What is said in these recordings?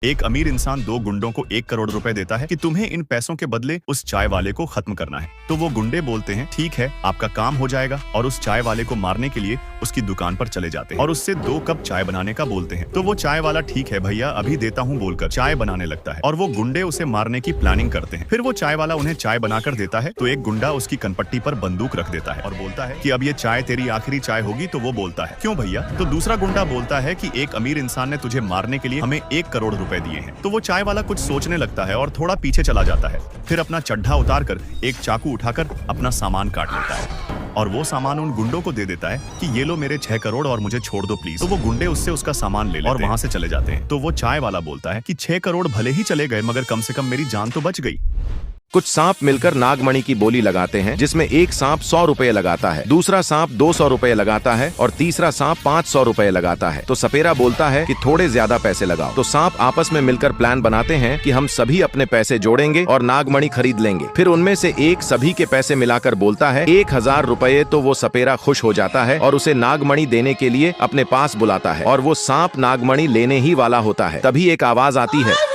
एक अमीर इंसान दो गुंडों को 1 करोड़ रुपए देता है कि तुम्हें इन पैसों के बदले उस चाय वाले को खत्म करना है। तो वो गुंडे बोलते हैं ठीक है, आपका काम हो जाएगा, और उस चाय वाले को मारने के लिए उसकी दुकान पर चले जाते हैं और उससे 2 कप चाय बनाने का बोलते हैं। तो वो चाय वाला ठीक है भैया अभी देता हूँ बोलकर चाय बनाने लगता है और वो गुंडे उसे मारने की प्लानिंग करते हैं। फिर वो चाय वाला उन्हें चाय बनाकर देता है तो एक गुंडा उसकी कनपट्टी पर बंदूक रख देता है और बोलता है कि अब ये चाय तेरी आखिरी चाय होगी। तो वो बोलता है क्यों भैया? तो दूसरा गुंडा बोलता है कि एक अमीर इंसान ने तुझे मारने के लिए हमें 1 करोड़ रुपए दिए हैं। तो वो चाय वाला कुछ सोचने लगता है और थोड़ा पीछे चला जाता है। फिर अपना चड्ढा उतारकर एक चाकू उठाकर अपना सामान काट लेता है और वो सामान उन गुंडों को दे देता है कि ये लो मेरे 6 करोड़ और मुझे छोड़ दो प्लीज। तो वो गुंडे उससे उसका सामान ले लेते और वहां से चले जाते हैं। तो वो चाय वाला बोलता है कि 6 करोड़ भले ही चले गए मगर कम से कम मेरी जान तो बच गई। कुछ सांप मिलकर नागमणि की बोली लगाते हैं, जिसमें एक सांप 100 रुपए लगाता है, दूसरा सांप 200 रुपए लगाता है और तीसरा सांप 500 रुपए लगाता है। तो सपेरा बोलता है कि थोड़े ज्यादा पैसे लगाओ। तो सांप आपस में मिलकर प्लान बनाते हैं कि हम सभी अपने पैसे जोड़ेंगे और नागमणि खरीद लेंगे। फिर उनमें से एक सभी के पैसे मिलाकर बोलता है 1000 रुपए। तो वो सपेरा खुश हो जाता है और उसे नागमणि देने के लिए अपने पास बुलाता है और वो सांप नागमणि लेने ही वाला होता है। तभी एक आवाज आती है,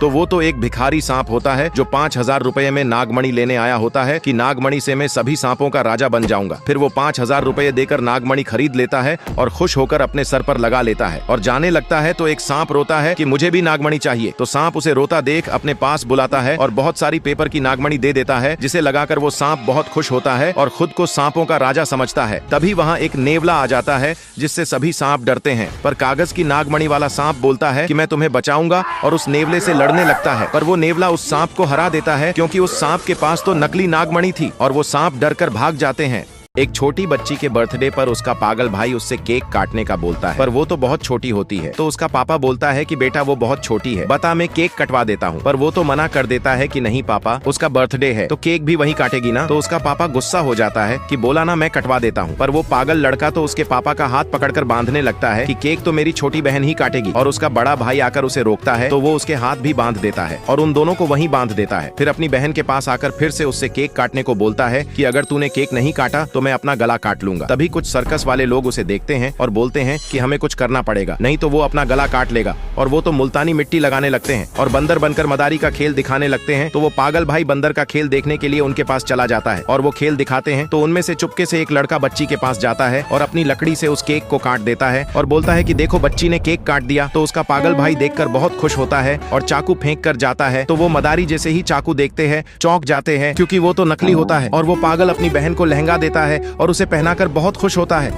तो वो तो एक भिखारी सांप होता है जो 5000 रुपए में नागमणि लेने आया होता है कि नागमणि से मैं सभी सांपों का राजा बन जाऊंगा। फिर वो 5000 रुपए देकर नागमणि खरीद लेता है और खुश होकर अपने सर पर लगा लेता है और जाने लगता है। तो एक सांप रोता है कि मुझे भी नागमणि चाहिए। तो सांप उसे रोता देख अपने पास बुलाता है और बहुत सारी पेपर की नागमणि दे देता है, जिसे लगाकर वो सांप बहुत खुश होता है और खुद को सांपों का राजा समझता है। तभी वहाँ एक नेवला आ जाता है जिससे सभी सांप डरते हैं, पर कागज की नागमणि वाला सांप बोलता है कि मैं तुम्हें बचाऊंगा और उस नेवले से लड़ने लगता है। पर वो नेवला उस सांप को हरा देता है क्योंकि उस सांप के पास तो नकली नागमणि थी और वो सांप डरकर भाग जाते हैं। एक छोटी बच्ची के बर्थडे पर उसका पागल भाई उससे केक काटने का बोलता है, पर वो तो बहुत छोटी होती है। तो उसका पापा बोलता है कि बेटा वो बहुत छोटी है, बता मैं केक कटवा देता हूँ। पर वो तो मना कर देता है कि नहीं पापा, उसका बर्थडे है तो केक भी वही काटेगी ना। तो उसका पापा गुस्सा हो जाता है कि बोला ना मैं कटवा देता हूँ। पर वो पागल लड़का तो उसके पापा का हाथ पकड़कर बांधने लगता है कि केक तो मेरी छोटी बहन ही काटेगी और उसका बड़ा भाई आकर उसे रोकता है तो वो उसके हाथ भी बांध देता है और उन दोनों को वहीं बांध देता है। फिर अपनी बहन के पास आकर फिर से उससे केक काटने को बोलता है कि अगर तूने केक नहीं काटा तो मैं अपना गला काट लूंगा। तभी कुछ सर्कस वाले लोग उसे देखते हैं और बोलते हैं कि हमें कुछ करना पड़ेगा, नहीं तो वो अपना गला काट लेगा। और वो तो मुल्तानी मिट्टी लगाने लगते हैं और बंदर बनकर मदारी का खेल दिखाने लगते हैं। तो वो पागल भाई बंदर का खेल देखने के लिए उनके पास चला जाता है और वो खेल दिखाते हैं। तो उनमें से चुपके से एक लड़का बच्ची के पास जाता है और अपनी लकड़ी से उस केक को काट देता है और बोलता है कि देखो बच्ची ने केक काट दिया। तो उसका पागल भाई देखकर बहुत खुश होता है और चाकू फेंक कर जाता है। तो वो मदारी जैसे ही चाकू देखते हैं चौंक जाते हैं क्योंकि वो तो नकली होता है। और वो पागल अपनी बहन को लहंगा देता है और उसे पहनाकर बहुत खुश होता है।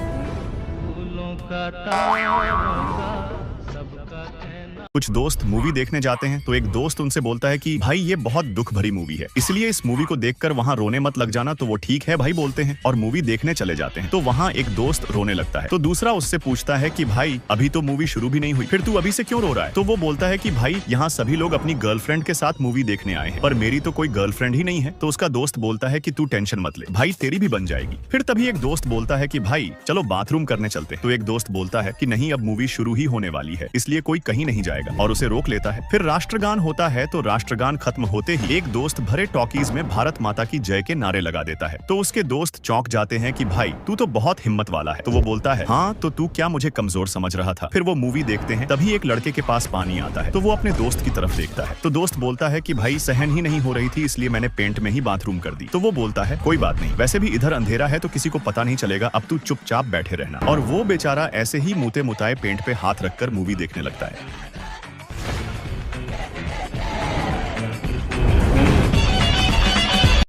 कुछ दोस्त मूवी देखने जाते हैं तो एक दोस्त उनसे बोलता है कि भाई ये बहुत दुख भरी मूवी है, इसलिए इस मूवी को देखकर वहाँ रोने मत लग जाना। तो वो ठीक है भाई बोलते हैं और मूवी देखने चले जाते हैं। तो वहाँ एक दोस्त रोने लगता है तो दूसरा उससे पूछता है कि भाई अभी तो मूवी शुरू भी नहीं हुई, फिर तू अभी से क्यों रो रहा है? तो वो बोलता है कि भाई यहाँ सभी लोग अपनी गर्लफ्रेंड के साथ मूवी देखने आए हैं पर मेरी तो कोई गर्लफ्रेंड ही नहीं है। तो उसका दोस्त बोलता है कि तू टेंशन मत ले भाई, तेरी भी बन जाएगी। फिर तभी एक दोस्त बोलता है कि भाई चलो बाथरूम करने चलते। तो एक दोस्त बोलता है कि नहीं अब मूवी शुरू ही होने वाली है, इसलिए कोई कहीं नहीं जाएगा और उसे रोक लेता है। फिर राष्ट्रगान होता है तो राष्ट्रगान खत्म होते ही एक दोस्त भरे टॉकीज में भारत माता की जय के नारे लगा देता है। तो उसके दोस्त चौंक जाते हैं कि भाई तू तो बहुत हिम्मत वाला है। तो वो बोलता है हाँ तो तू क्या मुझे कमजोर समझ रहा था? फिर वो मूवी देखते हैं। तभी एक लड़के के पास पानी आता है तो वो अपने दोस्त की तरफ देखता है। तो दोस्त बोलता है कि भाई सहन ही नहीं हो रही थी इसलिए मैंने पेंट में ही बाथरूम कर दी। तो वो बोलता है कोई बात नहीं, वैसे भी इधर अंधेरा है तो किसी को पता नहीं चलेगा, अब तू चुपचाप बैठे रहना। और वो बेचारा ऐसे ही मुते मुताए पेंट पे हाथ रखकर मूवी देखने लगता है।